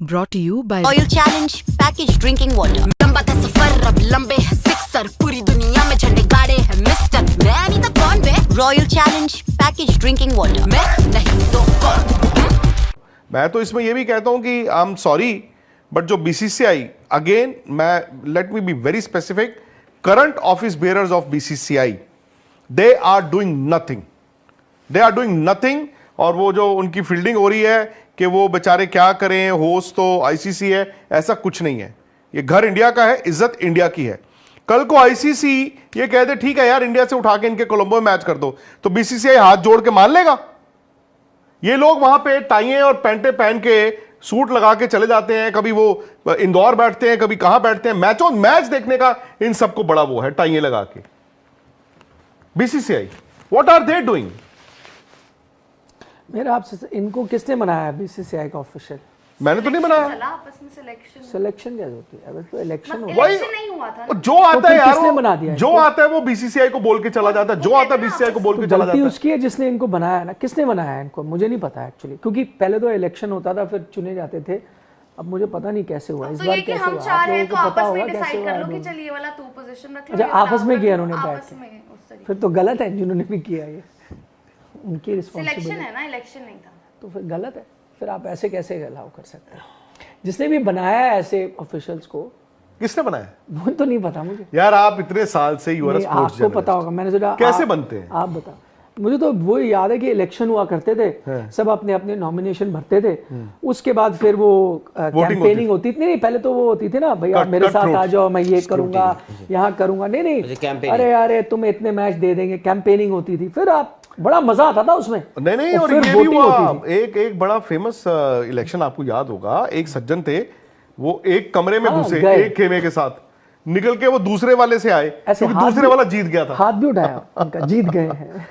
Brought to you by Oil Challenge Packaged Drinking Water। लंबा था सफर अब लंबे है सिक्सर, पूरी दुनिया में झंडे गाड़े हैं मिस्टर, मैं नहीं तो कौन बे। Royal Challenge Packaged Drinking Water, मैं नहीं तो कौन। मैं तो इसमें ये भी कहता हूं कि आई एम सॉरी बट जो बीसीसीआई, अगेन मैं let me be very specific, current office bearers of BCCI they are doing nothing. और वो जो उनकी फील्डिंग हो रही है कि वो बेचारे क्या करें, होस्ट तो आईसीसी है, ऐसा कुछ नहीं है। ये घर इंडिया का है, इज्जत इंडिया की है। कल को आईसीसी ये कह दे ठीक है यार इंडिया से उठा के इनके कोलंबो में मैच कर दो, तो बीसीसीआई हाथ जोड़ के मान लेगा? ये लोग वहां पे टाइयां और पैंटे पहन के सूट लगा के चले जाते हैं, कभी वो इंदौर बैठते हैं, कभी कहां बैठते हैं, मैच देखने का इन सबको बड़ा वो है, टाइयां लगा के। BCCI what are they doing? मेरा आपसे इनको किसने बनाया बीसीसीआई का ऑफिशियल? मैंने तो नहीं बनाया। आपस में सिलेक्शन कैसे होती है? अगर तो इलेक्शन मतलब हो इलेक्शन नहीं हुआ था ना। जो आता है यार किसने बना दिया जो आता है वो बीसीसीआई को बोल के चला जाता है, जो आता है बीसीसीआई को बोल के चला गलती जाता उसकी है जिसने इनको बनाया ना। किसने बनाया इनको मुझे नहीं पता एक्चुअली, क्योंकि पहले तो इलेक्शन होता था फिर चुने जाते थे। अब मुझे पता नहीं कैसे हुआ इस तो बार, ये कि कैसे हम हुआ चाह आप रहे लोगों हैं को तो पता आपस होगा में कैसे डिसाइड हुआ। कर लो कि चलिए वाला तू पोजीशन रख लो। अच्छा, ये आपस में वाला किया उन्होंने आपस बैठ के। में उस तरीके फिर तो गलत है जिन्होंने भी किया ये, उनकी सिलेक्शन रिस्पॉन्सिबिलिटी है ना, इलेक्शन नहीं था। तो फिर गलत है। फिर आप ऐसे कैसे अलाउ कर सकते हैं? जिसने भी बनाया है ऐसे ऑफिशियल्स को, किसने बनाया? वो तो नहीं पता मुझे। यार आप इतने साल से यूआर नहीं, स्पोर्ट्स आपको पता होगा। मैंने सोचा कैसे बनते हैं? आप बता। मुझे तो वो याद है कि इलेक्शन हुआ करते थे, सब अपने अपने नॉमिनेशन भरते थे, उसके बाद फिर वो कैंपेनिंग होती थी। नहीं, पहले तो वो होती थी ना, भैया मेरे साथ आ जाओ, मैं ये करूंगा, यहाँ करूंगा। नहीं, अरे अरे तुम्हें इतने मैच दे देंगे, कैंपेनिंग होती थी। फिर आप बड़ा मजा आता था उसमें। नहीं और ये भी हुआ एक बड़ा फेमस इलेक्शन, आपको याद होगा, एक सज्जन थे वो एक कमरे में घुसे एक खेमे के साथ, निकल के वो दूसरे वाले से आए क्योंकि दूसरे वाला जीत गया था, हाथ भी उठाया उनका, जीत गए हैं।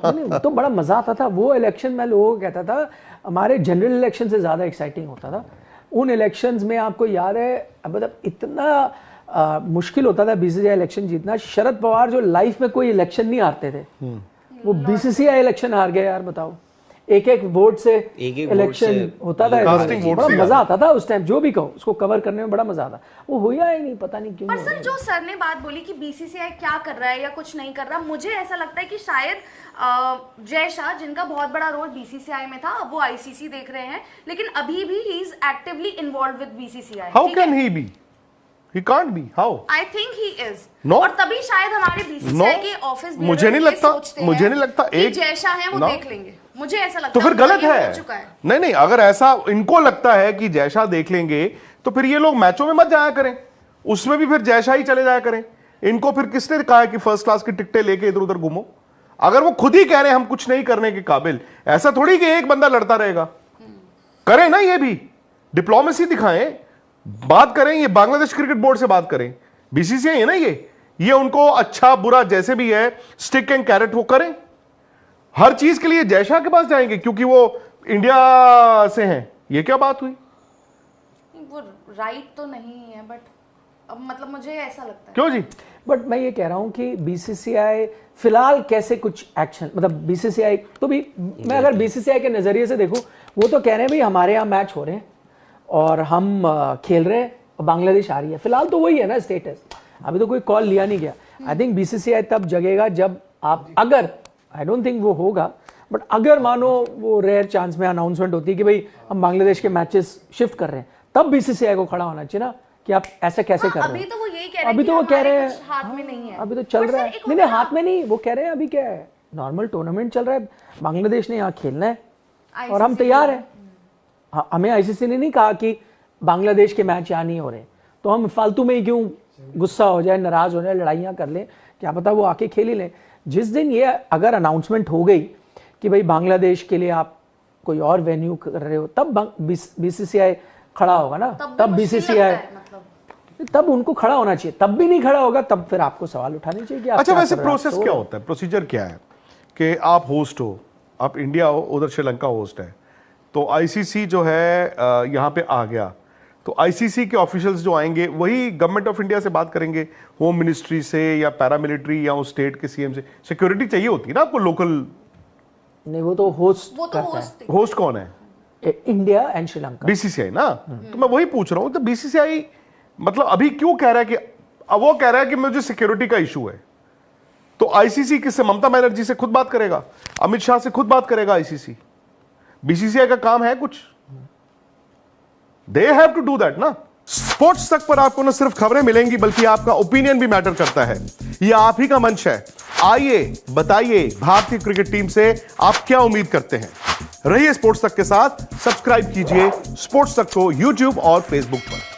नहीं, तो बड़ा मजा आता था वो इलेक्शन। मैं लोगों को कहता था हमारे जनरल इलेक्शन से ज्यादा एक्साइटिंग होता था उन इलेक्शंस में। आपको याद है मतलब इतना मुश्किल होता था बीसीसीआई इलेक्शन जीतना। शरद पवार जो लाइफ में कोई इलेक्शन नहीं हारते थे, वो बीसीसीआई इलेक्शन हार गए यार। बताओ, एक वोट से इलेक्शन होता था, बड़ा मजा आता था उस टाइम। जो भी कहो उसको कवर करने में बड़ा मजा आता। वो हुआ ही नहीं, पता नहीं क्यों। पर सर जो सर ने बात बोली कि बीसीसीआई क्या कर रहा है या कुछ नहीं कर रहा, मुझे ऐसा लगता है कि शायद जय शाह, जिनका बहुत बड़ा रोल बीसीसीआई में था, अब वो आईसीसी देख रहे हैं, लेकिन अभी भी he is actively involved with BCCI. How can he be? He can't be. How? I think he is. No. और तभी शायद हमारे बीसीसीआई के ऑफिस मुझे नहीं लगता एक जैसा है वो देख लेंगे। मुझे ऐसा लगता तो फिर गलत है। है। नहीं, अगर ऐसा इनको लगता है कि जैसा देख लेंगे तो फिर ये लोग मैचों में मत जाया करें, उसमें भी फिर जैसा ही चले जाया करें। इनको फिर किसने कहा है कि फर्स्ट क्लास की टिकटें लेके इधर उधर घूमो? अगर वो खुद ही कह रहे हैं हम कुछ नहीं करने के काबिल, ऐसा थोड़ी कि एक बंदा लड़ता रहेगा। करें ना, ये भी डिप्लोमेसी दिखाएं, बात करें। ये बांग्लादेश क्रिकेट बोर्ड से बात करें, बीसीसीआई है ना, ये उनको अच्छा बुरा जैसे भी है स्टिक एंड कैरेट वो करें। हर चीज के लिए जयशाह के पास जाएंगे क्योंकि वो इंडिया से हैं, ये क्या बात हुई? वो राइट तो नहीं है, बट अब मतलब मुझे ऐसा लगता है। क्यों जी? बट मैं ये कह रहा हूं कि बीसीसीआई फिलहाल कैसे कुछ एक्शन, मतलब बीसीसीआई तो भी, मैं अगर बीसीसीआई के नजरिए से देखूं, वो तो कह रहे हैं भाई हमारे यहाँ मैच हो रहे हैं और हम खेल रहे हैं और बांग्लादेश आ रही है। फिलहाल तो वही है ना स्टेटस, अभी तो कोई कॉल लिया नहीं गया। आई थिंक बीसीसीआई तब जगेगा जब आप, अगर, आई डोंट थिंक वो होगा, बट अगर मानो वो रेयर चांस में अनाउंसमेंट होती है कि भाई हम बांग्लादेश के मैचेस शिफ्ट कर रहे हैं, तब बीसीसीआई को खड़ा होना चाहिए ना कि आप ऐसे कैसे कर रहे हैं। अभी तो वो यही कह रहे हैं, अभी तो वो कह रहे हैं हाथ में नहीं है, अभी तो चल रहा है। नहीं, हाथ में नहीं, वो कह रहे हैं अभी क्या है, नॉर्मल टूर्नामेंट चल रहा है, बांग्लादेश ने यहाँ खेलना है और हम तैयार हैं। हमें आईसीसी ने नहीं कहा कि बांग्लादेश के मैच यहाँ नहीं हो रहे, तो हम फालतू में ही क्यों गुस्सा हो जाए, नाराज हो जाए, लड़ाइयाँ कर लें, क्या पता वो आके खेल ही लें। जिस दिन ये अगर अनाउंसमेंट हो गई कि भाई बांग्लादेश के लिए आप कोई और वेन्यू कर रहे हो, तब बीसीसीआई खड़ा होगा ना, तब बीसीसीआई, तब उनको खड़ा होना चाहिए। तब भी नहीं खड़ा होगा, तब फिर आपको सवाल उठाने चाहिए कि आप अच्छा, वैसे प्रोसेस क्या होता है, प्रोसीजर क्या है कि आप होस्ट हो, आप इंडिया हो, उधर श्रीलंका होस्ट है, तो आईसीसी जो है यहाँ पे आ गया, तो आईसीसी के ऑफिशियल्स जो आएंगे वही गवर्नमेंट ऑफ इंडिया से बात करेंगे, होम मिनिस्ट्री से या पैरामिलिट्री या उस स्टेट के सीएम से। सिक्योरिटी चाहिए होती है ना आपको लोकल? नहीं, वो तो होस्ट वो तो होस्ट होस्ट कौन है? India and Sri Lanka. बीसीसीआई ना, तो मैं वही पूछ रहा हूं, तो बीसीसीआई मतलब अभी क्यों कह रहा है कि अब वो कह रहा है कि मुझे सिक्योरिटी का इशू है, तो आईसीसी किससे, ममता बनर्जी से खुद बात करेगा, अमित शाह से खुद बात करेगा आईसीसी? बीसीसीआई का काम है कुछ? They have to do that ना। स्पोर्ट्स तक पर आपको न सिर्फ खबरें मिलेंगी बल्कि आपका ओपिनियन भी मैटर करता है। यह आप ही का मंच है। आइए बताइए भारतीय क्रिकेट टीम से आप क्या उम्मीद करते हैं। रहिए स्पोर्ट्स तक के साथ, सब्सक्राइब कीजिए स्पोर्ट्स तक को यूट्यूब और फेसबुक पर।